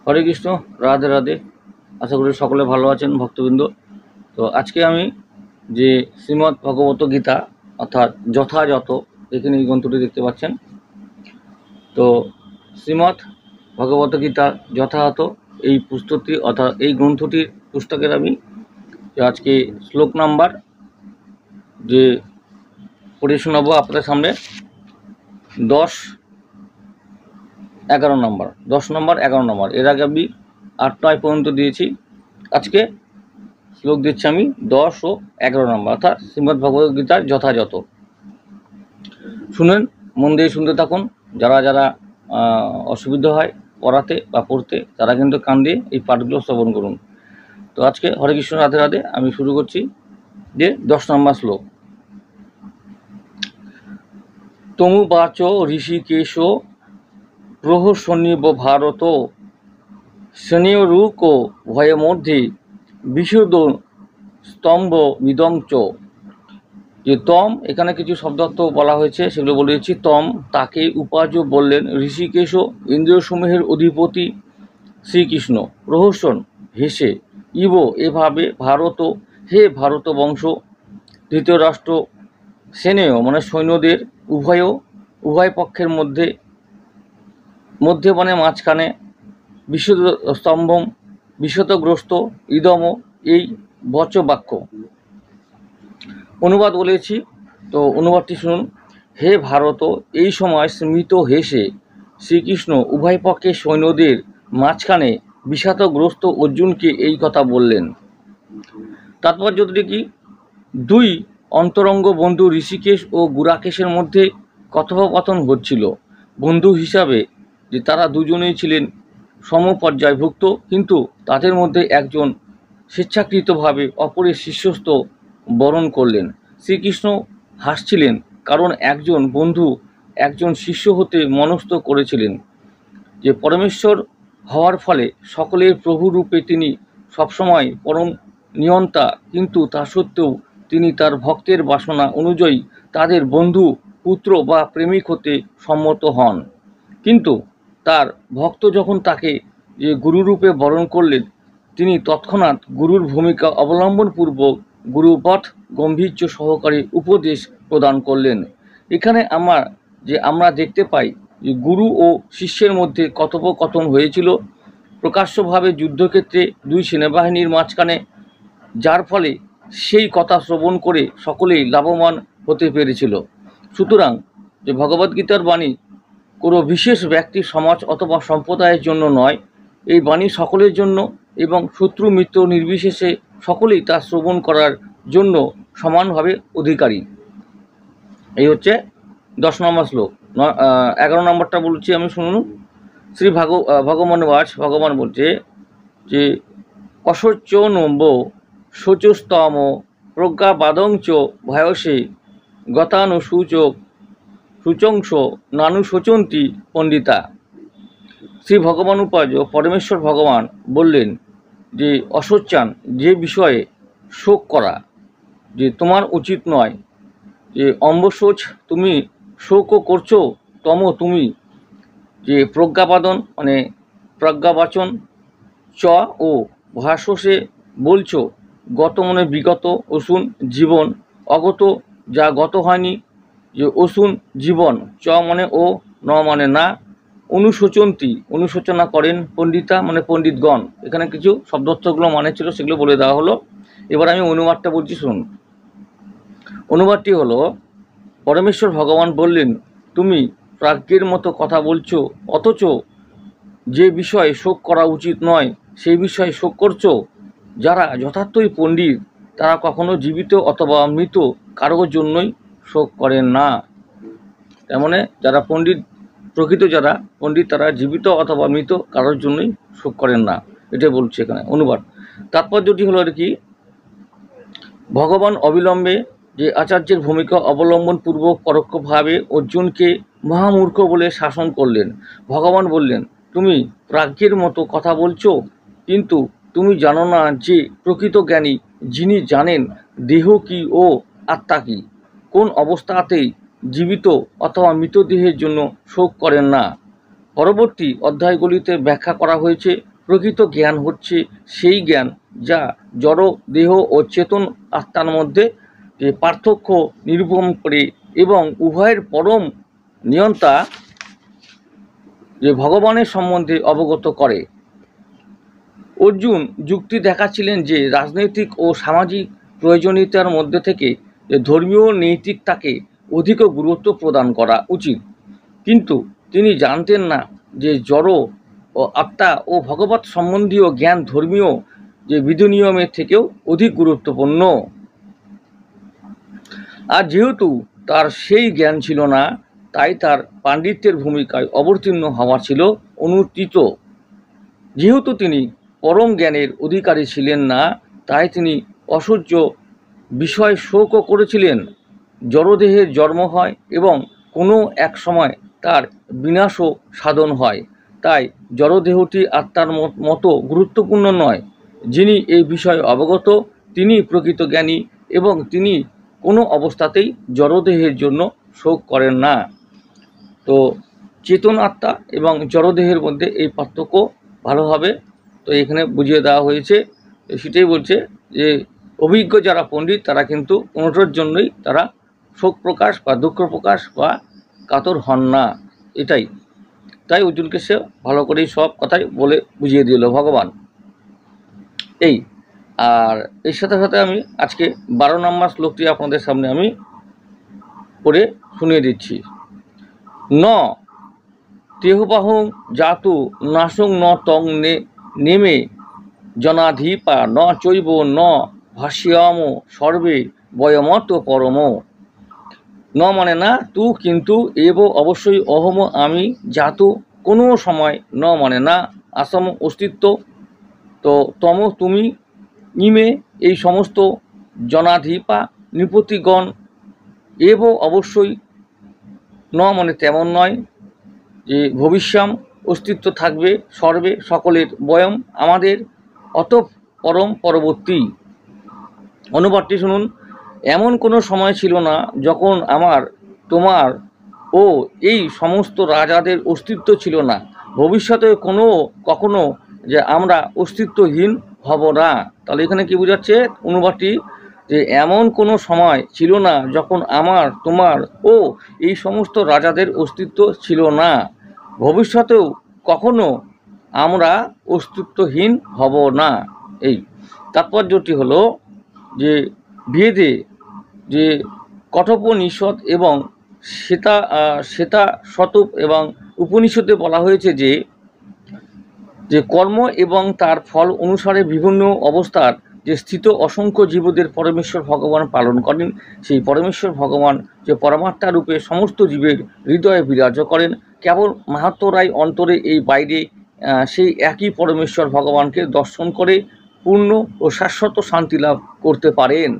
হরে কৃষ্ণ, রাধে রাধে। আশা করি সকলে ভালো আছেন ভক্তবৃন্দ। তো আজকে আমি যে শ্রীমদ্ ভগবত গীতা অর্থাৎ যথাযথ, এখানে এই গ্রন্থটি দেখতে পাচ্ছেন। তো শ্রীমদ্ ভগবত গীতা যথাযথ এই পুস্তকটি অর্থাৎ এই গ্রন্থটির পুস্তকের আমি আজকে শ্লোক নাম্বার যে পড়ে শোনাবো আপনাদের সামনে 10, 11 নম্বর, 11 নম্বর। এর আগে আমি 8, 9 পর্যন্ত দিয়েছি। আজকে শ্লোক দিচ্ছি আমি 10 ও 11 নম্বর, অর্থাৎ শ্রীমদ্ ভগবত গীতার যথাযথ। শুনেন, মন দিয়ে শুনতে থাকুন। যারা যারা অসুবিধা হয় পড়াতে বা পড়তে, তারা কিন্তু কান দিয়ে এই পাঠগুলো শ্রবণ করুন। তো আজকে হরে কৃষ্ণ রাধে রাধে আমি শুরু করছি যে 10 নম্বর শ্লোক। তমুবাচ ঋষিকেশ প্রহসন্নিব ভারত স্নেয়রূক ভয়ের মধ্যে বিশুদ্ধ স্তম্ভ মিদং চ। যে তম, এখানে কিছু শব্দার্থ বলা হয়েছে, সেগুলো বলে দিচ্ছি। তম, তাকে উপাস্য বললেন ঋষিকেশ, ইন্দ্রিয়সমূহের অধিপতি শ্রীকৃষ্ণ। প্রহসন, হেসে। ইব, এভাবে। ভারত, হে ভারত বংশ। ধৃতরাষ্ট্র, সেনেয় মানে সৈন্যদের। উভয় পক্ষের মধ্যে মানে মাঝখানে। বিশুদ্ধ স্তম্ভম, বিশ্বতগ্রস্ত। ইদম, এই বচ বাক্য। অনুবাদ বলেছি, তো অনুবাদটি শুনুন। হে ভারত, এই সময় স্মিত হেসে শ্রীকৃষ্ণ উভয় পক্ষের সৈন্যদের মাঝখানে বিষাদগ্রস্ত অর্জুনকে এই কথা বললেন। তাৎপর্যটি কি? দুই অন্তরঙ্গ বন্ধু ঋষিকেশ ও গুরাকেশের মধ্যে কথোপকথন হচ্ছিল। বন্ধু হিসাবে যে তারা দুজনেই ছিলেন সমপর্যায়ভুক্ত, কিন্তু তাদের মধ্যে একজন স্বেচ্ছাকৃতভাবে অপরের শিষ্যত্ব বরণ করলেন। শ্রীকৃষ্ণ হাসছিলেন, কারণ একজন বন্ধু একজন শিষ্য হতে মনস্থ করেছিলেন। যে পরমেশ্বর হওয়ার ফলে সকলের প্রভুরূপে তিনি সবসময় পরম নিয়ন্তা, কিন্তু তা সত্ত্বেও তিনি তার ভক্তের বাসনা অনুযায়ী তাদের বন্ধু, পুত্র বা প্রেমিক হতে সম্মত হন। কিন্তু তার ভক্ত যখন তাকে যে গুরুরূপে বরণ করলেন, তিনি তৎক্ষণাৎ গুরুর ভূমিকা অবলম্বনপূর্বক গুরুবৎ গম্ভীর্য সহকারে উপদেশ প্রদান করলেন। এখানে আমরা দেখতে পাই যে গুরু ও শিষ্যের মধ্যে কথোপকথন হয়েছিল প্রকাশ্যভাবে যুদ্ধক্ষেত্রে দুই সেনাবাহিনীর মাঝখানে, যার ফলে সেই কথা শ্রবণ করে সকলেই লাভবান হতে পেরেছিল। সুতরাং যে ভগবদ্গীতার বাণী কোনো বিশেষ ব্যক্তি, সমাজ অথবা সম্প্রদায়ের জন্য নয়, এই বাণী সকলের জন্য এবং শত্রু মিত্র নির্বিশেষে সকলেই তা শ্রবণ করার জন্য সমানভাবে অধিকারী। এই হচ্ছে 10 নম্বর শ্লোক। 11 নম্বরটা বলছি আমি, শুনুন। শ্রী ভগবানবাচ, ভগবান বলছে যে অশোচ নম্ব শোচস্তম প্রজ্ঞাবাদংচ ভয়সে সূচংশ নানু শোচন্তি পণ্ডিতা। শ্রী ভগবান উপাস্য পরমেশ্বর ভগবান বললেন যে অশোচান, যে বিষয়ে শোক করা যে তোমার উচিত নয়, যে অম্বশোচ, তুমি শোকও করছো। তম, তুমি যে প্রজ্ঞাবাদন মানে প্রজ্ঞাবাচন, চ ও ভাষসে বলছো, গত মানে বিগত, অসুন জীবন, অগত যা গত হয়নি, যে অসুন জীবন, চ মানে ও, ন মানে না, অনুশোচন্তি অনুশোচনা করেন, পণ্ডিতা মানে পণ্ডিতগণ। এখানে কিছু শব্দার্থগুলো মানে ছিল, সেগুলো বলে দেওয়া হলো। এবার আমি অনুবাদটা বলছি, শুনুন। অনুবাদটি হলো, পরমেশ্বর ভগবান বললেন, তুমি প্রাজ্ঞের মতো কথা বলছো, অথচ যে বিষয়ে শোক করা উচিত নয় সেই বিষয়ে শোক করছো। যারা যথার্থই পণ্ডিত, তারা কখনো জীবিত অথবা মৃত কারোর জন্যই শোক করেন না। তার মানে যারা পণ্ডিত, প্রকৃত যারা পণ্ডিত, তারা জীবিত অথবা মৃত কারোর জন্যই শোক করেন না। এটা বলছে এখানে অনুবাদ। তাৎপর্যটি হলো আর কি, ভগবান অবিলম্বে যে আচার্যের ভূমিকা অবলম্বনপূর্বক পরোক্ষভাবে অর্জুনকে মহামূর্খ বলে শাসন করলেন। ভগবান বললেন, তুমি প্রাজ্ঞের মতো কথা বলছো, কিন্তু তুমি জানো না যে প্রকৃত জ্ঞানী, যিনি জানেন দেহ কি ও আত্মা কি, কোন অবস্থাতেই জীবিত অথবা মৃতদেহের জন্য শোক করেন না। পরবর্তী অধ্যায়গুলিতে ব্যাখ্যা করা হয়েছে প্রকৃত জ্ঞান হচ্ছে সেই জ্ঞান যা জড় দেহ ও চেতন আত্মার মধ্যে যে পার্থক্য নিরূপণ করে এবং উভয়ের পরম নিয়ন্তা যে ভগবানের সম্বন্ধে অবগত করে। অর্জুন যুক্তি দেখাচ্ছিলেন যে রাজনৈতিক ও সামাজিক প্রয়োজনীয়তার মধ্যে থেকে যে ধর্মীয় নৈতিকতাকে অধিক গুরুত্ব প্রদান করা উচিত, কিন্তু তিনি জানতেন না যে জড় ও আত্মা ও ভগবৎ সম্বন্ধীয় জ্ঞান ধর্মীয় যে বিধিনিয়মের থেকেও অধিক গুরুত্বপূর্ণ। আর যেহেতু তার সেই জ্ঞান ছিল না, তাই তার পাণ্ডিত্যের ভূমিকায় অবতীর্ণ হওয়া ছিল অনুচিত। যেহেতু তিনি পরম জ্ঞানের অধিকারী ছিলেন না, তাই তিনি অসহ্য বিষয় শোকও করেছিলেন। জড়দেহের জন্ম হয় এবং কোনো এক সময় তার বিনাশও সাধন হয়, তাই জড়দেহটি আত্মার মতো গুরুত্বপূর্ণ নয়। যিনি এই বিষয়ে অবগত তিনি প্রকৃত জ্ঞানী এবং তিনি কোনো অবস্থাতেই জড়দেহের জন্য শোক করেন না। তো চেতন আত্মা এবং জড়দেহের মধ্যে এই পার্থক্য ভালোভাবে তো এখানে বুঝিয়ে দেওয়া হয়েছে। সেটাই বলছে যে অভিজ্ঞ যারা পণ্ডিত তারা কিন্তু কোনোটার জন্যই তারা শোক প্রকাশ বা দুঃখ প্রকাশ বা কাতর হন না, এটাই। তাই অর্জুনকে সে ভালো করেই সব কথাই বলে বুঝিয়ে দিল ভগবান। এই আর এর সাথে সাথে আমি আজকে 12 নম্বর শ্লোকটি আপনাদের সামনে আমি পড়ে শুনিয়ে দিচ্ছি। ন তেহবাহং জাতু নাসং ন তং নেমে জনাধিপা ন চৈব ন ভাষ্যাম সর্বে বয়মত পরম। ন মানে না, তু কিন্তু, এব অবশ্যই, অহম আমি, জাতু কোনো সময়, ন মানে না, আসম অস্তিত্ব, তো তম তুমি, ইমে এই সমস্ত, জনাধিপা নৃপতিগণ, এব অবশ্যই, ন মানে তেমন নয়, যে ভবিষ্যাম অস্তিত্ব থাকবে, সর্বে সকলের, বয়ম আমাদের, অত পরম পরবর্তী। অনুবাদটি শুনুন। এমন কোনো সময় ছিল না যখন আমার, তোমার ও এই সমস্ত রাজাদের অস্তিত্ব ছিল না, ভবিষ্যতে কখনো যে আমরা অস্তিত্বহীন হব না। তাহলে এখানে কি বোঝাচ্ছে অনুবাদটি, যে এমন কোনো সময় ছিল না যখন আমার, তোমার ও এই সমস্ত রাজাদের অস্তিত্ব ছিল না, ভবিষ্যতেও কখনো আমরা অস্তিত্বহীন হব না। এই তাৎপর্যটি হলো যে বেদে যে কঠোপনিষদ এবং শ্বেতা শতক এবং উপনিষদে বলা হয়েছে যে কর্ম এবং তার ফল অনুসারে বিভিন্ন অবস্থার যে স্থিত অসংখ্য জীবদের পরমেশ্বর ভগবান পালন করেন। সেই পরমেশ্বর ভগবান যে পরমাত্মা রূপে সমস্ত জীবের হৃদয়ে বিরাজ করেন, কেবল মাহাত্মরাই অন্তরে এই বাইরে সেই একই পরমেশ্বর ভগবানকে দর্শন করে পূর্ণ ও শাশ্বত শান্তি লাভ করতে পারেন।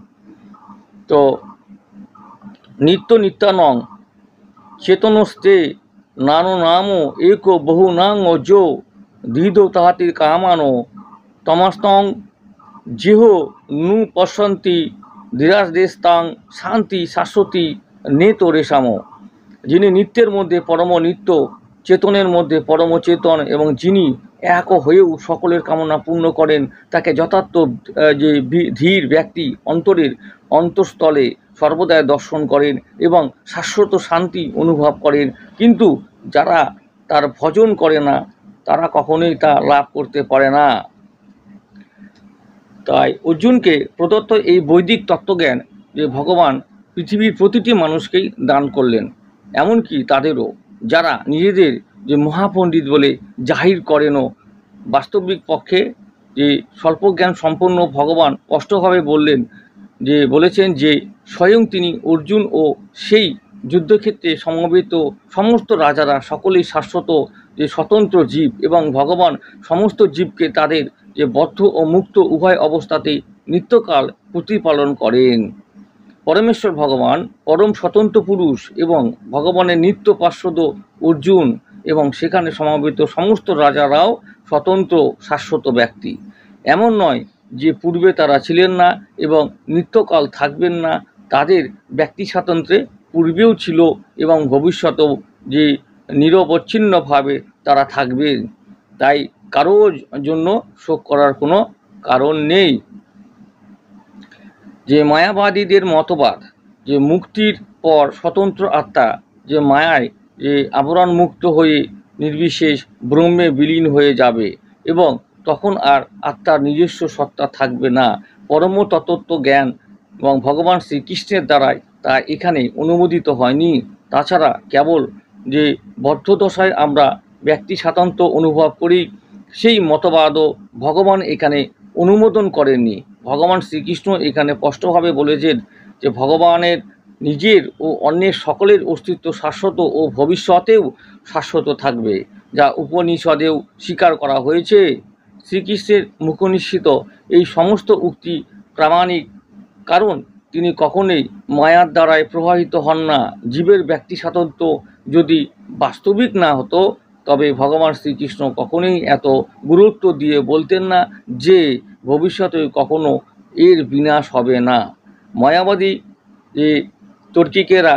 তো নিত্যানং চেতনস্তে নানো নাম এক বহু নাং যো দৃঢ় তাহাতির কামানো তমাস্তং যেহ নু পশ্যন্তি ধীরাজদেশতাং শান্তি শাশ্বতী নেত রেশাম। যিনি নিত্যের মধ্যে পরম নিত্য, চেতনের মধ্যে পরম চেতন এবং যিনি এক হয়েও সকলের কামনা পূর্ণ করেন, তাকে যথার্থ যে ধীর ব্যক্তি অন্তরের অন্তঃস্থলে সর্বদাই দর্শন করেন এবং শাশ্বত শান্তি অনুভব করেন। কিন্তু যারা তার ভজন করে না তারা কখনোই তা লাভ করতে পারে না। তাই অর্জুনকে প্রদত্ত এই বৈদিক তত্ত্বজ্ঞান যে ভগবান পৃথিবীর প্রতিটি মানুষকেই দান করলেন, এমনকি তাদেরও যারা নিজেদের যে মহাপণ্ডিত বলে জাহির করেনও, বাস্তবিক পক্ষে যে স্বল্পজ্ঞান সম্পন্ন ভগবান স্পষ্টভাবে বলেছেন যে স্বয়ং তিনি অর্জুন ও সেই যুদ্ধক্ষেত্রে সমবেত সমস্ত রাজারা সকলেই শাশ্বত যে স্বতন্ত্র জীব এবং ভগবান সমস্ত জীবকে তাদের যে বদ্ধ ও মুক্ত উভয় অবস্থাতেই নিত্যকাল প্রতিপালন করেন। পরমেশ্বর ভগবান পরম স্বতন্ত্র পুরুষ এবং ভগবানের নিত্য পার্শ্বদ অর্জুন এবং সেখানে সমবেত সমস্ত রাজারাও স্বতন্ত্র শাশ্বত ব্যক্তি। এমন নয় যে পূর্বে তারা ছিলেন না এবং নিত্যকাল থাকবেন না, তাদের ব্যক্তি স্বাতন্ত্র্যে পূর্বেও ছিল এবং ভবিষ্যতেও যে নিরবচ্ছিন্নভাবে তারা থাকবেন। তাই কারোর জন্য শোক করার কোনো কারণ নেই। যে মায়াবাদীদের মতবাদ যে মুক্তির পর স্বতন্ত্র আত্মা যে মায়ায় যে আবরণ মুক্ত হয়ে নির্বিশেষ ব্রহ্মে বিলীন হয়ে যাবে এবং তখন আর আত্মার নিজস্ব সত্তা থাকবে না, পরম তত্ত্ব জ্ঞান এবং ভগবান শ্রীকৃষ্ণের দ্বারাই তা এখানে অনুমোদিত হয়নি। তাছাড়া কেবল যে বদ্ধদশায় আমরা ব্যক্তি স্বাতন্ত্র্য অনুভব করি, সেই মতবাদও ভগবান এখানে অনুমোদন করেননি। ভগবান শ্রীকৃষ্ণ এখানে স্পষ্টভাবে বলেছেন যে ভগবানের নিজের ও অন্যের সকলের অস্তিত্ব শাশ্বত ও ভবিষ্যতেও শাশ্বত থাকবে, যা উপনিষদেও স্বীকার করা হয়েছে। শ্রীকৃষ্ণের মুখনিসৃত এই সমস্ত উক্তি প্রামাণিক, কারণ তিনি কখনোই মায়ার দ্বারায় প্রভাবিত হন না। জীবের ব্যক্তি স্বাতন্ত্র্য যদি বাস্তবিক না হতো তবে ভগবান শ্রীকৃষ্ণ কখনোই এত গুরুত্ব দিয়ে বলতেন না যে ভবিষ্যতে কখনো এর বিনাশ হবে না। মায়াবাদী যে তার্কিকেরা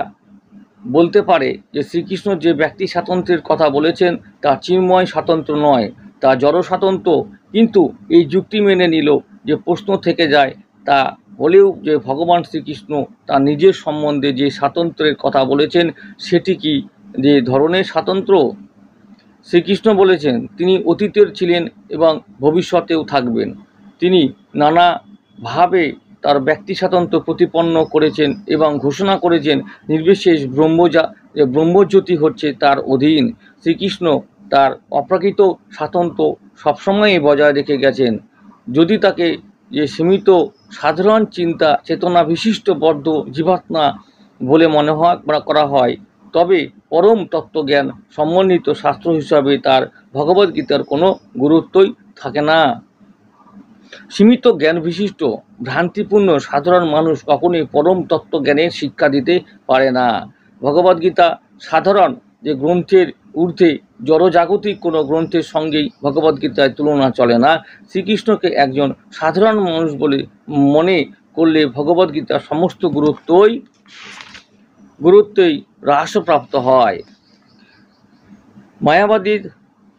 বলতে পারে যে শ্রীকৃষ্ণ যে ব্যক্তি স্বাতন্ত্র্যের কথা বলেছেন তা চিন্ময় স্বাতন্ত্র্য নয়, তা জড় স্বাতন্ত্র্য। কিন্তু এই যুক্তি মেনে নিল যে প্রশ্ন থেকে যায়, তা হলেও যে ভগবান শ্রীকৃষ্ণ তার নিজের সম্বন্ধে যে স্বাতন্ত্র্যের কথা বলেছেন সেটি কি যে ধরনের স্বাতন্ত্র্য? শ্রীকৃষ্ণ বলেছেন তিনি অতীতের ছিলেন এবং ভবিষ্যতেও থাকবেন। তিনি নানাভাবে তার ব্যক্তি স্বাতন্ত্র্য প্রতিপন্ন করেছেন এবং ঘোষণা করেছেন নির্বিশেষ ব্রহ্মজ্যোতি হচ্ছে তার অধীন। শ্রীকৃষ্ণ তার অপ্রাকৃত স্বাতন্ত্র্য সবসময়ই বজায় রেখে গেছেন। যদি তাকে যে সীমিত সাধারণ চিন্তা চেতনা বিশিষ্ট বদ্ধ জীবাত্মা বলে মনে করা হয়, তবে পরম তত্ত্বজ্ঞান সমন্বিত শাস্ত্র হিসাবে তার ভগবদ্গীতার কোনো গুরুত্বই থাকে না। সীমিত জ্ঞান বিশিষ্ট ভ্রান্তিপূর্ণ সাধারণ মানুষ কখনোই পরম তত্ত্বজ্ঞানের শিক্ষা দিতে পারে না। ভগবদ্গীতা সাধারণ যে গ্রন্থের ঊর্ধ্বে জড়জাগতিক কোনো গ্রন্থের সঙ্গেই ভগবদ্গীতায় তুলনা চলে না। শ্রীকৃষ্ণকে একজন সাধারণ মানুষ বলে মনে করলে ভগবদ্গীতার সমস্ত গুরুত্বই হ্রাসপ্রাপ্ত হয়। মায়াবাদীর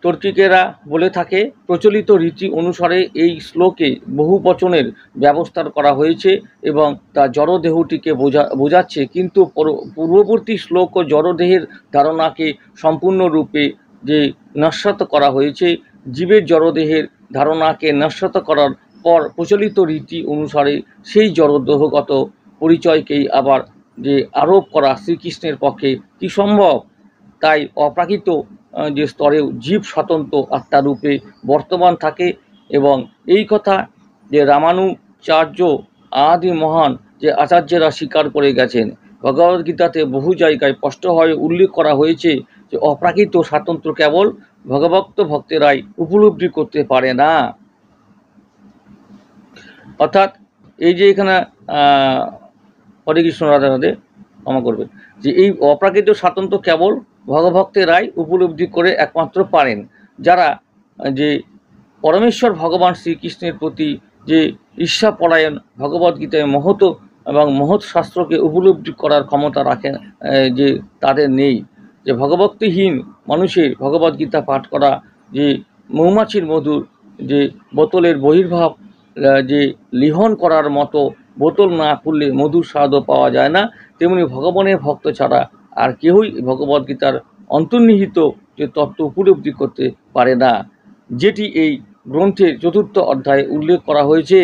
তার্কিকেরা বলে থাকে প্রচলিত রীতি অনুসারে এই শ্লোকে বহুবচনের ব্যবস্থা করা হয়েছে এবং তা জড়দেহটিকে বোঝাচ্ছে, কিন্তু পূর্ববর্তী শ্লোক ও জড়দেহের ধারণাকে সম্পূর্ণরূপে যে নস্যাৎ করা হয়েছে। জীবের জড়দেহের ধারণাকে নস্যাৎ করার পর প্রচলিত রীতি অনুসারে সেই জড়দেহগত পরিচয়কেই আবার যে আরোপ করা শ্রীকৃষ্ণের পক্ষে কি সম্ভব? তাই অপ্রাকৃত যে স্তরেও জীব স্বতন্ত্র আত্মারূপে বর্তমান থাকে এবং এই কথা যে রামানুচার্য আদি মহান যে আচার্যরা স্বীকার করে গেছেন। ভগবদ্গীতাতে বহু জায়গায় স্পষ্টভাবে উল্লেখ করা হয়েছে যে অপ্রাকৃত স্বাতন্ত্র্য কেবল ভক্তেরাই উপলব্ধি করতে পারে না। অর্থাৎ এই যে এখানে হরে কৃষ্ণ রাধে রাধে ক্ষমা করবে, যে এই অপ্রাকৃত স্বাতন্ত্র্য কেবল ভগভক্তেরাই উপলব্ধি করে একমাত্র পারেন, যারা যে পরমেশ্বর ভগবান শ্রীকৃষ্ণের প্রতি যে ঈর্ষাপরায়ণ, ভগবদ্গীতায় মহৎ এবং মহৎ শাস্ত্রকে উপলব্ধি করার ক্ষমতা রাখেন যে তাদের নেই। যে ভগভক্তিহীন মানুষের ভগবদ্গীতা পাঠ করা যে মৌমাছির মধুর যে বোতলের বহির্ভাব যে লিহন করার মতো, বোতল না খুললে মধুর স্বাদও পাওয়া যায় না, তেমনি ভগবানের ভক্ত ছাড়া আর কেউই ভগবদ্গীতার অন্তর্নিহিত যে তত্ত্ব উপলব্ধি করতে পারে না, যেটি এই গ্রন্থের 4র্থ অধ্যায়ে উল্লেখ করা হয়েছে।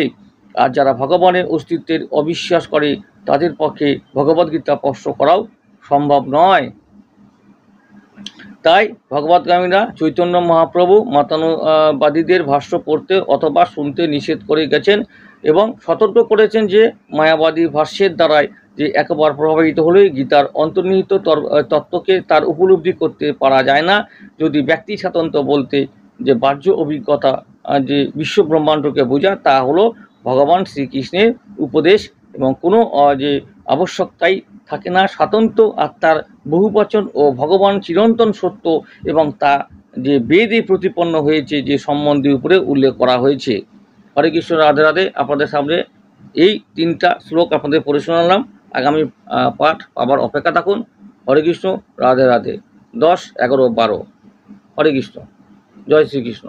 আর যারা ভগবানের অস্তিত্বের অবিশ্বাস করে তাদের পক্ষে ভগবদ্গীতা স্পর্শ করাও সম্ভব নয়। তাই ভগবদ্গামীরা চৈতন্য মহাপ্রভু মতানুবাদীদের ভাষ্য পড়তে অথবা শুনতে নিষেধ করে গেছেন এবং সতর্ক করেছেন যে মায়াবাদী ভাষ্যের দ্বারাই যে একবার প্রভাবিত হলেই গীতার অন্তর্নিহিত তত্ত্বকে তার উপলব্ধি করতে পারা যায় না। যদি ব্যক্তি স্বাতন্ত্র্য বলতে যে বাহ্য অভিজ্ঞতা যে বিশ্ব ব্রহ্মাণ্ডকে বোঝা, তা হলো ভগবান শ্রীকৃষ্ণের উপদেশ এবং কোনো যে আবশ্যকতাই থাকে না। স্বাতন্ত্র আত্মার বহুবচন ও ভগবান চিরন্তন সত্য এবং তা যে বেদে প্রতিপন্ন হয়েছে যে সম্বন্ধে উপরে উল্লেখ করা হয়েছে। হরে কৃষ্ণ রাধে রাধে। আপনাদের সামনে এই 3টা শ্লোক আপনাদের পড়ে শোনালাম। আগামী পাঠ আবার অপেক্ষা থাকুন। হরে কৃষ্ণ রাধে রাধে। 10, 11, 12। হরে কৃষ্ণ। জয় শ্রীকৃষ্ণ।